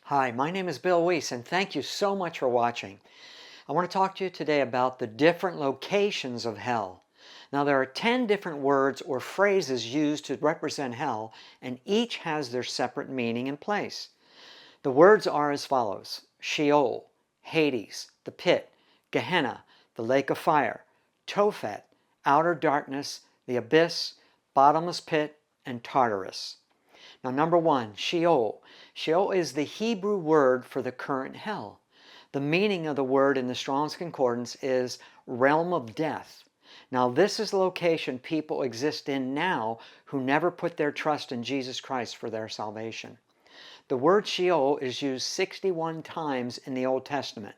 Hi, my name is Bill Wiese, and thank you so much for watching. I want to talk to you today about the different locations of hell. Now, there are 10 different words or phrases used to represent hell, and each has their separate meaning and place. The words are as follows: Sheol, Hades, the pit; Gehenna, the lake of fire; Tophet, outer darkness; the abyss, bottomless pit; and Tartarus. Now, number one, Sheol. Sheol is the Hebrew word for the current hell. The meaning of the word in the Strong's Concordance is realm of death. Now, this is the location people exist in now who never put their trust in Jesus Christ for their salvation. The word Sheol is used 61 times in the Old Testament.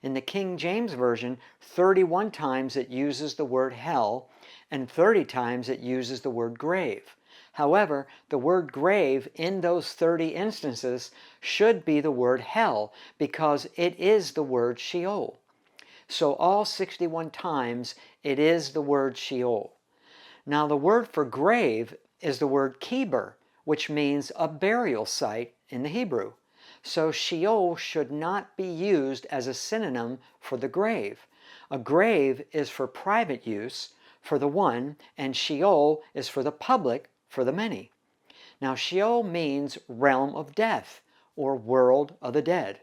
In the King James Version, 31 times it uses the word hell, and 30 times it uses the word grave. However, the word grave in those 30 instances should be the word hell because it is the word Sheol. So all 61 times it is the word Sheol. Now, the word for grave is the word kiber, which means a burial site in the Hebrew. So Sheol should not be used as a synonym for the grave. A grave is for private use for the one, and Sheol is for the public for the many. Now, Sheol means realm of death or world of the dead.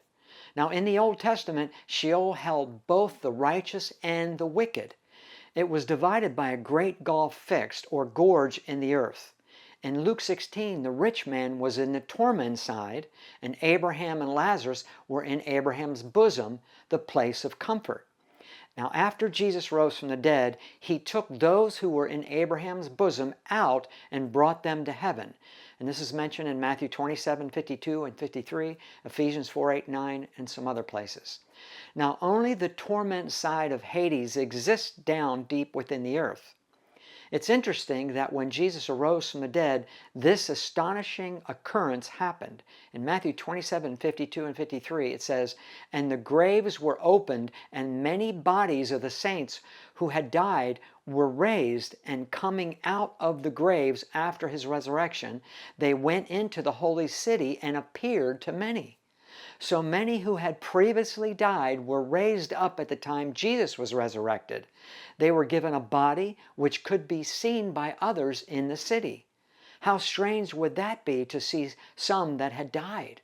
Now, in the Old Testament, Sheol held both the righteous and the wicked. It was divided by a great gulf fixed or gorge in the earth. In Luke 16, the rich man was in the torment side, and Abraham and Lazarus were in Abraham's bosom, the place of comfort. Now, after Jesus rose from the dead, he took those who were in Abraham's bosom out and brought them to heaven. And this is mentioned in Matthew 27:52 and 53, Ephesians 4:8-9, and some other places. Now, only the torment side of Hades exists down deep within the earth. It's interesting that when Jesus arose from the dead, this astonishing occurrence happened. In Matthew 27:52 and 53, it says, "And the graves were opened, and many bodies of the saints who had died were raised, and coming out of the graves after his resurrection, they went into the holy city and appeared to many." So many who had previously died were raised up at the time Jesus was resurrected. They were given a body which could be seen by others in the city. How strange would that be to see some that had died?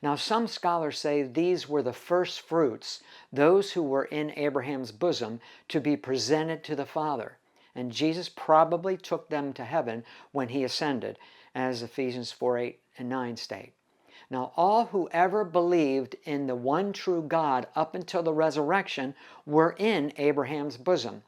Now, some scholars say these were the first fruits, those who were in Abraham's bosom, to be presented to the Father. And Jesus probably took them to heaven when he ascended, as Ephesians 4:8 and 9 state. Now, all who ever believed in the one true God up until the resurrection were in Abraham's bosom.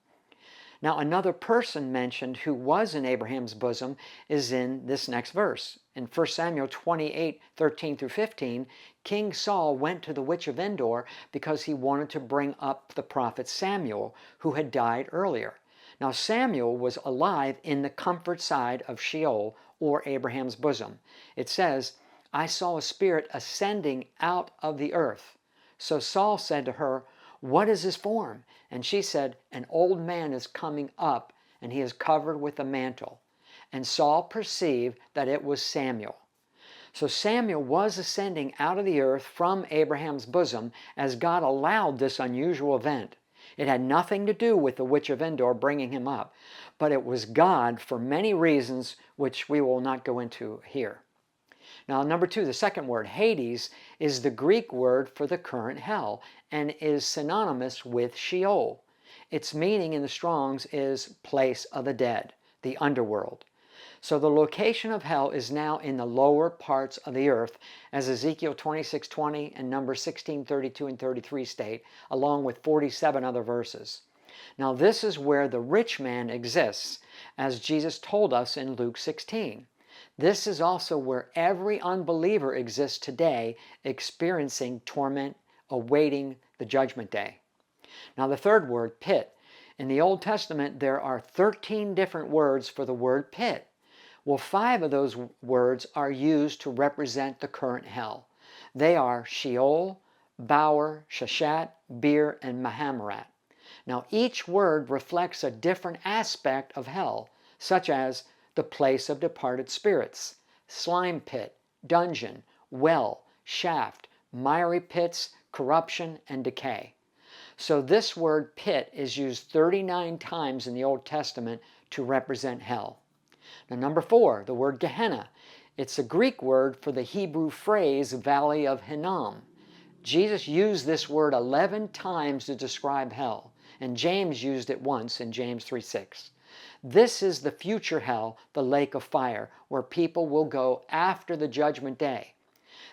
Now, another person mentioned who was in Abraham's bosom is in this next verse. In 1 Samuel 28:13-15, King Saul went to the witch of Endor because he wanted to bring up the prophet Samuel, who had died earlier. Now, Samuel was alive in the comfort side of Sheol, or Abraham's bosom. It says, "I saw a spirit ascending out of the earth." So Saul said to her, "What is his form?" And she said, "An old man is coming up, and he is covered with a mantle." And Saul perceived that it was Samuel. So Samuel was ascending out of the earth from Abraham's bosom as God allowed this unusual event. It had nothing to do with the witch of Endor bringing him up, but it was God for many reasons which we will not go into here. Now, number two, the second word, Hades, is the Greek word for the current hell and is synonymous with Sheol. Its meaning in the Strong's is place of the dead, the underworld. So the location of hell is now in the lower parts of the earth, as Ezekiel 26:20 and Numbers 16:32 and 33 state, along with 47 other verses. Now, this is where the rich man exists, as Jesus told us in Luke 16. This is also where every unbeliever exists today, experiencing torment, awaiting the judgment day. Now, the third word, pit. In the Old Testament, there are 13 different words for the word pit. Well, 5 of those words are used to represent the current hell. They are Sheol, Bower, Shashat, Beer, and Mahamarat. Now, each word reflects a different aspect of hell, such as the place of departed spirits, slime pit, dungeon, well, shaft, miry pits, corruption, and decay. So this word pit is used 39 times in the Old Testament to represent hell. Now, number 4, the word Gehenna. It's a Greek word for the Hebrew phrase Valley of Hinnom. Jesus used this word 11 times to describe hell, and James used it once in James 3:6. This is the future hell, the lake of fire, where people will go after the judgment day.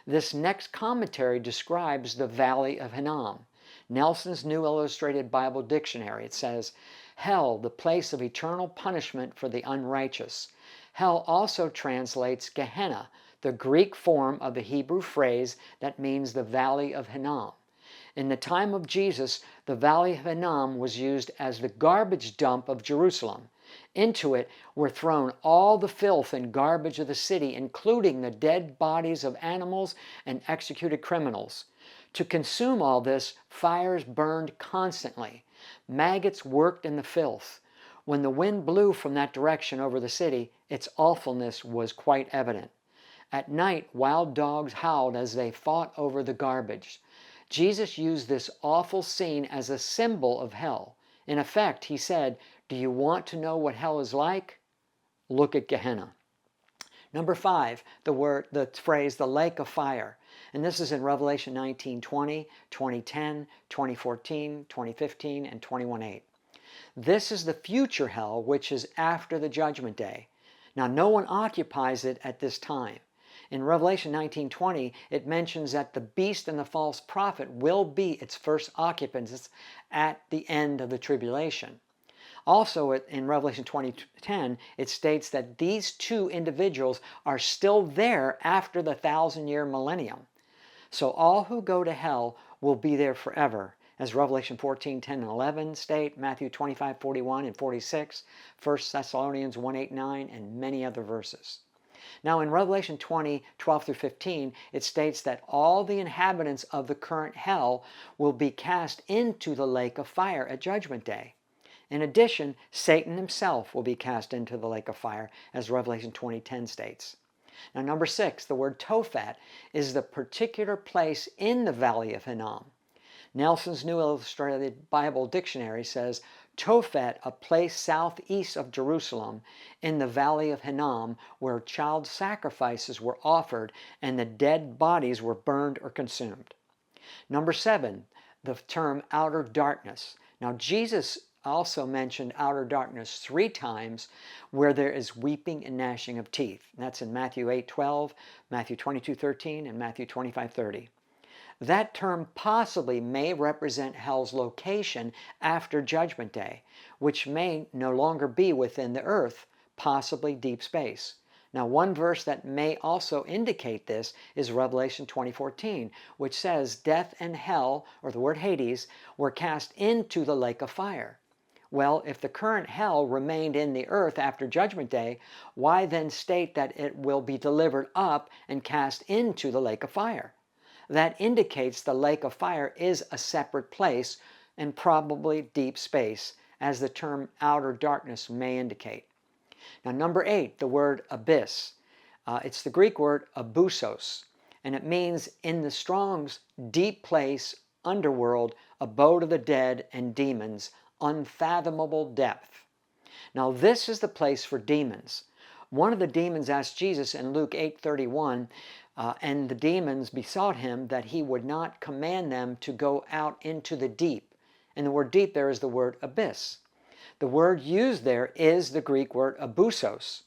This next commentary describes the Valley of Hinnom. Nelson's New Illustrated Bible Dictionary, it says, hell, the place of eternal punishment for the unrighteous. Hell also translates Gehenna, the Greek form of the Hebrew phrase that means the Valley of Hinnom. In the time of Jesus, the Valley of Hinnom was used as the garbage dump of Jerusalem. Into it were thrown all the filth and garbage of the city, including the dead bodies of animals and executed criminals. To consume all this, fires burned constantly. Maggots worked in the filth. When the wind blew from that direction over the city, its awfulness was quite evident. At night, wild dogs howled as they fought over the garbage. Jesus used this awful scene as a symbol of hell. In effect, he said, do you want to know what hell is like? Look at Gehenna. Number 5, the phrase, the lake of fire. And this is in Revelation 19:20, 20:10, 20:14, 20:15, and 21:8. This is the future hell, which is after the judgment day. Now, no one occupies it at this time. In Revelation 19:20, it mentions that the beast and the false prophet will be its first occupants at the end of the tribulation. Also, in Revelation 20:10, it states that these two individuals are still there after the 1,000-year millennium. So all who go to hell will be there forever, as Revelation 14:10 and 11 state, Matthew 25:41 and 46, 1 Thessalonians 1:8, 9, and many other verses. Now in Revelation 20:12 through 15, it states that all the inhabitants of the current hell will be cast into the lake of fire at Judgment Day. In addition, Satan himself will be cast into the lake of fire, as Revelation 20:10 states. Now number 6, the word Tophet is the particular place in the Valley of Hinnom. Nelson's New Illustrated Bible Dictionary says, Tophet, a place southeast of Jerusalem in the Valley of Hinnom where child sacrifices were offered and the dead bodies were burned or consumed. Number 7, the term outer darkness. Now Jesus also mentioned outer darkness 3 times where there is weeping and gnashing of teeth. And that's in Matthew 8:12, Matthew 22:13, and Matthew 25:30. That term possibly may represent hell's location after Judgment Day, which may no longer be within the earth, possibly deep space. Now, one verse that may also indicate this is Revelation 20:14, which says, death and hell, or the word Hades, were cast into the lake of fire. Well, if the current hell remained in the earth after Judgment Day, why then state that it will be delivered up and cast into the lake of fire? That indicates the lake of fire is a separate place and probably deep space, as the term outer darkness may indicate. Now, number 8, the word abyss. It's the Greek word abyssos, and it means in the Strong's deep place, underworld, abode of the dead and demons, unfathomable depth. Now, this is the place for demons. One of the demons asked Jesus in Luke 8:31, and the demons besought him that he would not command them to go out into the deep. And the word deep there is the word abyss. The word used there is the Greek word abyssos.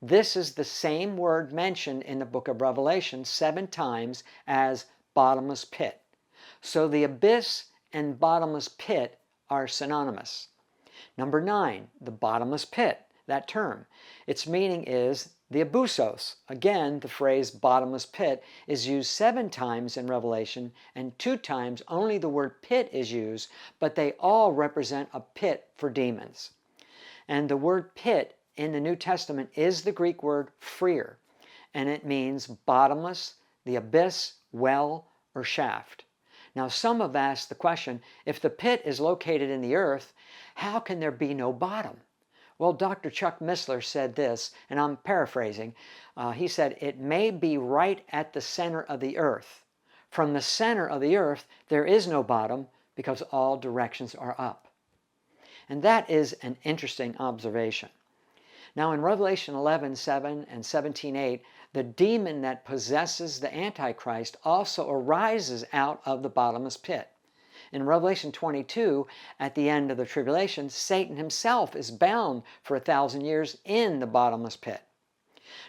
This is the same word mentioned in the book of Revelation 7 times as bottomless pit. So the abyss and bottomless pit are synonymous. Number 9, the bottomless pit, that term. Its meaning is the abyssos. Again, the phrase bottomless pit is used 7 times in Revelation, and 2 times only the word pit is used, but they all represent a pit for demons. And the word pit in the New Testament is the Greek word phreer, and it means bottomless, the abyss, well, or shaft. Now, some have asked the question, if the pit is located in the earth, how can there be no bottom? Well, Dr. Chuck Missler said this, and I'm paraphrasing. He said, it may be right at the center of the earth, From the center of the earth, there is no bottom because all directions are up. And that is an interesting observation. Now in Revelation 11:7 and 17:8, the demon that possesses the Antichrist also arises out of the bottomless pit. In Revelation 22, at the end of the tribulation, Satan himself is bound for 1,000 years in the bottomless pit.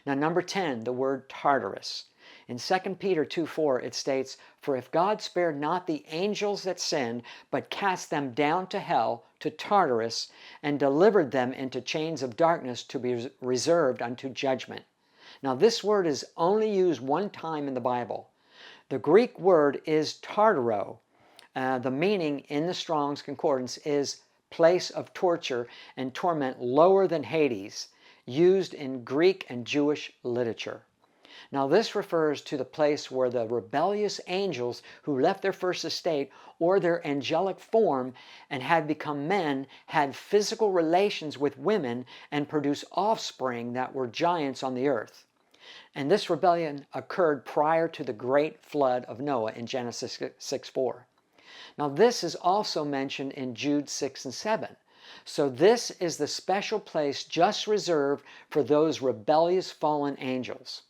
Now number 10, the word Tartarus. In 2 Peter 2:4 it states, "For if God spared not the angels that sinned, but cast them down to hell, to Tartarus, and delivered them into chains of darkness to be reserved unto judgment." Now this word is only used one time in the Bible. The Greek word is tartaro. The meaning in the Strong's Concordance is place of torture and torment lower than Hades, used in Greek and Jewish literature. Now this refers to the place where the rebellious angels who left their first estate or their angelic form and had become men had physical relations with women and produced offspring that were giants on the earth. And this rebellion occurred prior to the great flood of Noah in Genesis 6:4. Now this is also mentioned in Jude 6 and 7. So this is the special place just reserved for those rebellious fallen angels.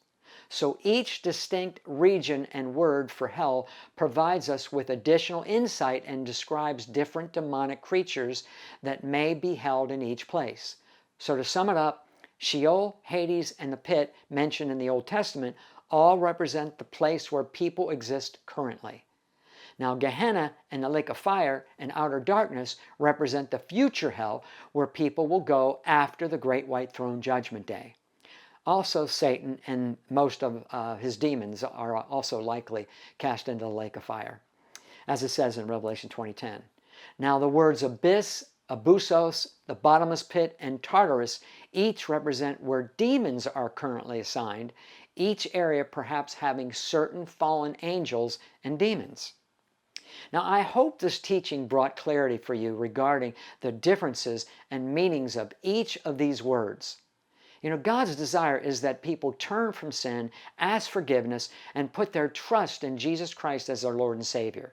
So each distinct region and word for hell provides us with additional insight and describes different demonic creatures that may be held in each place. So to sum it up, Sheol, Hades, and the pit mentioned in the Old Testament all represent the place where people exist currently. Now Gehenna and the lake of fire and outer darkness represent the future hell where people will go after the great white throne judgment day. Also Satan and most of his demons are also likely cast into the lake of fire, as it says in Revelation 20:10. Now the words abyss, abusos, the bottomless pit, and Tartarus each represent where demons are currently assigned, each area perhaps having certain fallen angels and demons. Now, I hope this teaching brought clarity for you regarding the differences and meanings of each of these words. You know, God's desire is that people turn from sin, ask forgiveness, and put their trust in Jesus Christ as their Lord and Savior.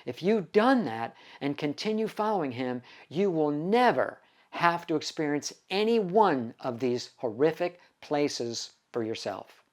If you've done that and continue following Him, you will never have to experience any one of these horrific places for yourself.